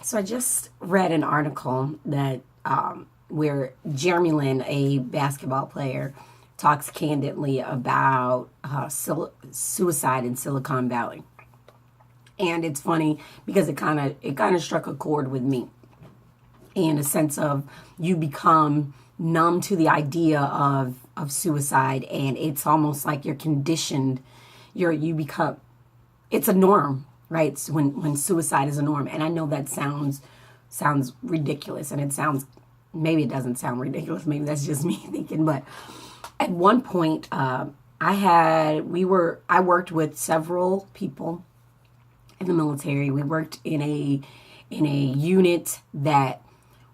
So I just read an article that where Jeremy Lin, a basketball player, talks candidly about suicide in Silicon Valley, and it's funny because it kind of struck a chord with me in a sense of you become numb to the idea of suicide, and it's almost like you're conditioned. You become it's a norm, right? So when suicide is a norm, and I know that sounds ridiculous, and it sounds maybe it doesn't sound ridiculous. Maybe that's just me thinking. But at one point, I worked with several people in the military. We worked in a unit that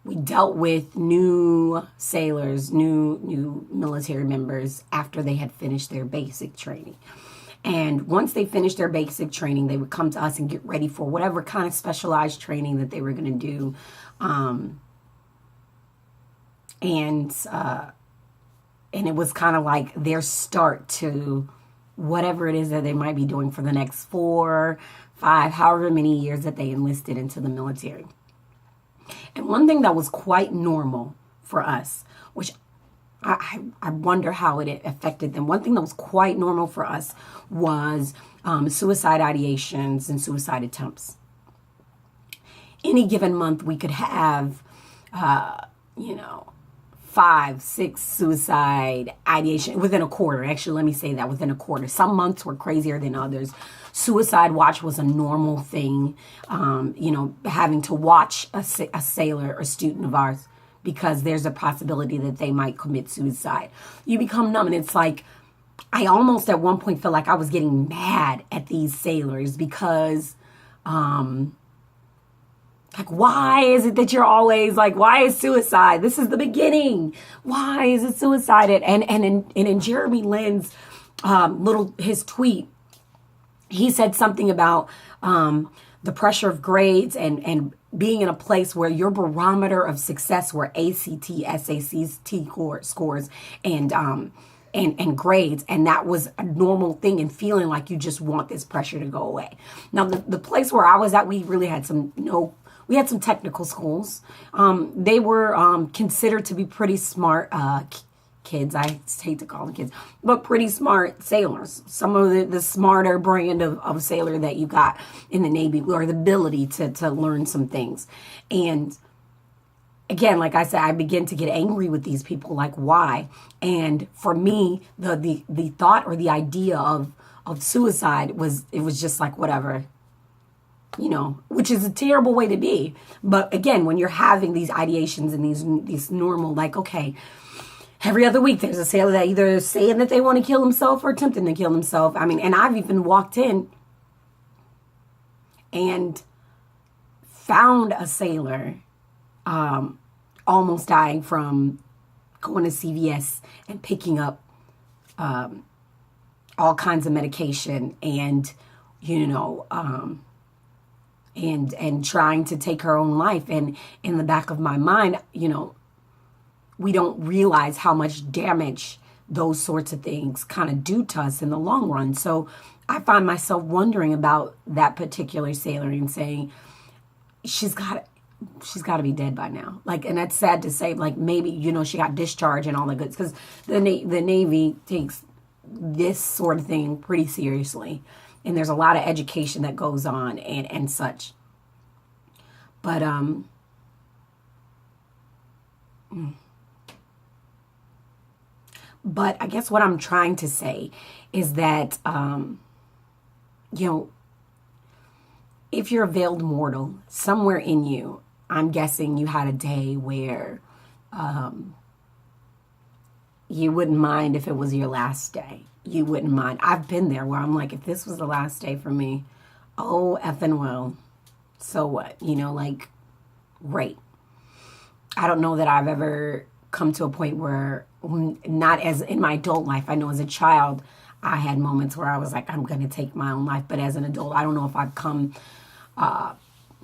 we dealt with new sailors, new military members after they had finished their basic training. And once they finished their basic training, they would come to us and get ready for whatever kind of specialized training that they were going to do. And it was kind of like their start to whatever it is that they might be doing for the next 4, 5, however many years that they enlisted into the military. And one thing that was quite normal for us, which I wonder how it affected them. One thing that was quite normal for us was suicide ideations and suicide attempts. Any given month, we could have, 5, 6 suicide ideation within a quarter. Actually, let me say that within a quarter. Some months were crazier than others. Suicide watch was a normal thing. Having to watch a sailor or student of ours because there's a possibility that they might commit suicide. You become numb, and it's like I almost at one point felt like I was getting mad at these sailors because why is it that you're always like, why is suicide? This is the beginning. Why is it suicide? And in Jeremy Lin's his tweet, he said something about the pressure of grades and being in a place where your barometer of success were ACT, SAT scores and grades, and that was a normal thing, and feeling like you just want this pressure to go away. Now, the place where I was at, we really had some technical schools. They were considered to be pretty smart kids. I hate to call them kids, but pretty smart sailors. Some of the smarter brand of sailor that you got in the Navy, or the ability to learn some things. And again, like I said, I begin to get angry with these people. Like, why? And for me, the thought or the idea of suicide was just like, whatever. Which is a terrible way to be. But again, when you're having these ideations and these normal, like, okay, every other week there's a sailor that either saying that they want to kill himself or attempting to kill himself. I mean, and I've even walked in and found a sailor almost dying from going to CVS and picking up all kinds of medication and, and trying to take her own life. And in the back of my mind, we don't realize how much damage those sorts of things kind of do to us in the long run. So I find myself wondering about that particular sailor and saying, she's got to be dead by now. Like, and that's sad to say, like, maybe, she got discharged and all the goods, because the Navy takes this sort of thing pretty seriously. And there's a lot of education that goes on and such. But I guess what I'm trying to say is that, if you're a veiled mortal, somewhere in you, I'm guessing you had a day where you wouldn't mind if it was your last day. You wouldn't mind. I've been there where I'm like, if this was the last day for me, oh, effing well, so what? Great. I don't know that I've ever come to a point where, not as in my adult life, I know as a child, I had moments where I was like, I'm going to take my own life. But as an adult, I don't know if I've come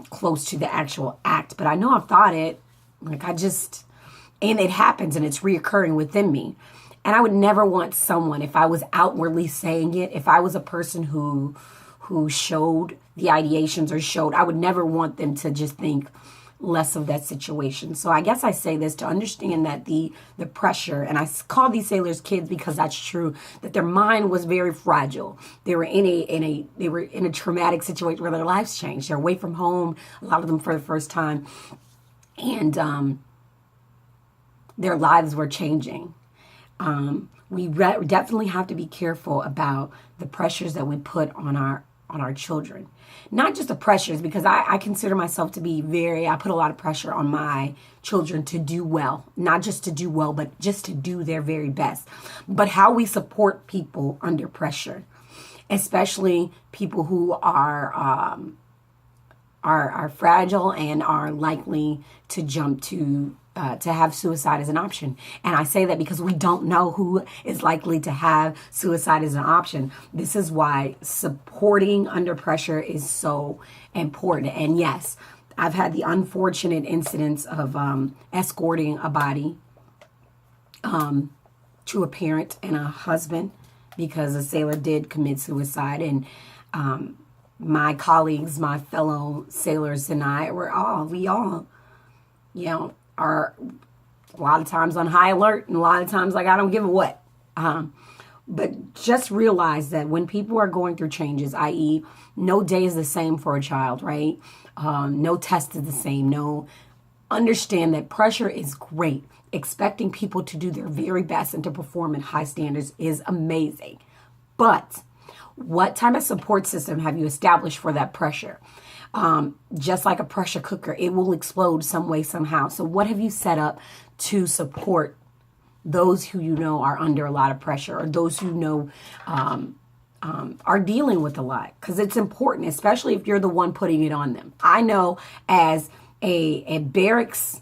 close to the actual act. But I know I've thought it. And it happens, and it's reoccurring within me. And I would never want someone, if I was outwardly saying it, if I was a person who who showed the ideations or showed, I would never want them to just think less of that situation. So I guess I say this to understand that the pressure, and I call these sailors kids because that's true, that their mind was very fragile. They were in a traumatic situation where their lives changed. They're away from home, a lot of them for the first time, and their lives were changing. We definitely have to be careful about the pressures that we put on our children. Not just the pressures, because I consider myself to be I put a lot of pressure on my children to do well. Not just to do well, but just to do their very best. But how we support people under pressure, especially people who are fragile and are likely to jump to have suicide as an option. And I say that because we don't know who is likely to have suicide as an option. This is why supporting under pressure is so important. And yes, I've had the unfortunate incidents of escorting a body to a parent and a husband because a sailor did commit suicide. And my colleagues, my fellow sailors and I we all, are a lot of times on high alert and a lot of times like I don't give a what. But just realize that when people are going through changes, i.e. no day is the same for a child, right? No test is the same. Understand that pressure is great. Expecting people to do their very best and to perform at high standards is amazing. But what type of support system have you established for that pressure? Just like a pressure cooker, it will explode some way, somehow. So what have you set up to support those who you know are under a lot of pressure, or those who know are dealing with a lot? Because it's important, especially if you're the one putting it on them. I know as a barracks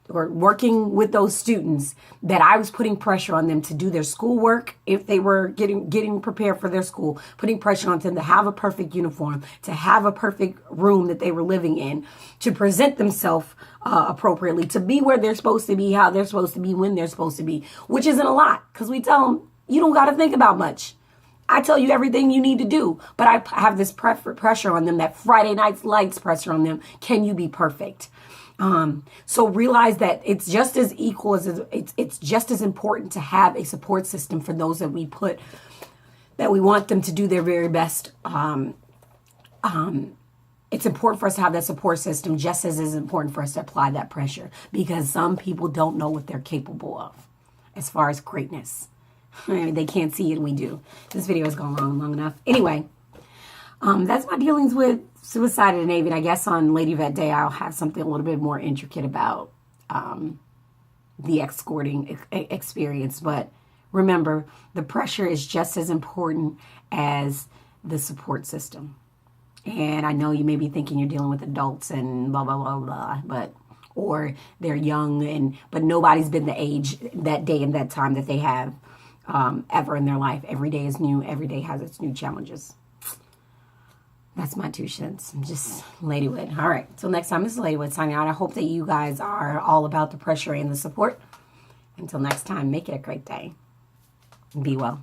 or working with those students that I was putting pressure on them to do their schoolwork if they were getting prepared for their school, putting pressure on them to have a perfect uniform, to have a perfect room that they were living in, to present themselves appropriately, to be where they're supposed to be, how they're supposed to be, when they're supposed to be, which isn't a lot because we tell them, you don't got to think about much. I tell you everything you need to do, but I have this pressure on them, that Friday night's lights pressure on them. Can you be perfect? So realize that it's just as equal as it's just as important to have a support system for those that we want them to do their very best. It's important for us to have that support system just as it's important for us to apply that pressure, because some people don't know what they're capable of as far as greatness. They can't see it, and we do. This video has gone long enough. Anyway, that's my dealings with suicide in the Navy. And I guess on Lady Vet Day, I'll have something a little bit more intricate about the escorting experience. But remember, the pressure is just as important as the support system. And I know you may be thinking you're dealing with adults and blah, blah, blah, blah, or they're young, but nobody's been the age that day and that time that they have ever in their life. Every day is new. Every day has its new challenges. That's my 2 cents. I'm just Ladywood. All right. Till next time, this is Ladywood signing out. I hope that you guys are all about the pressure and the support. Until next time, make it a great day. Be well.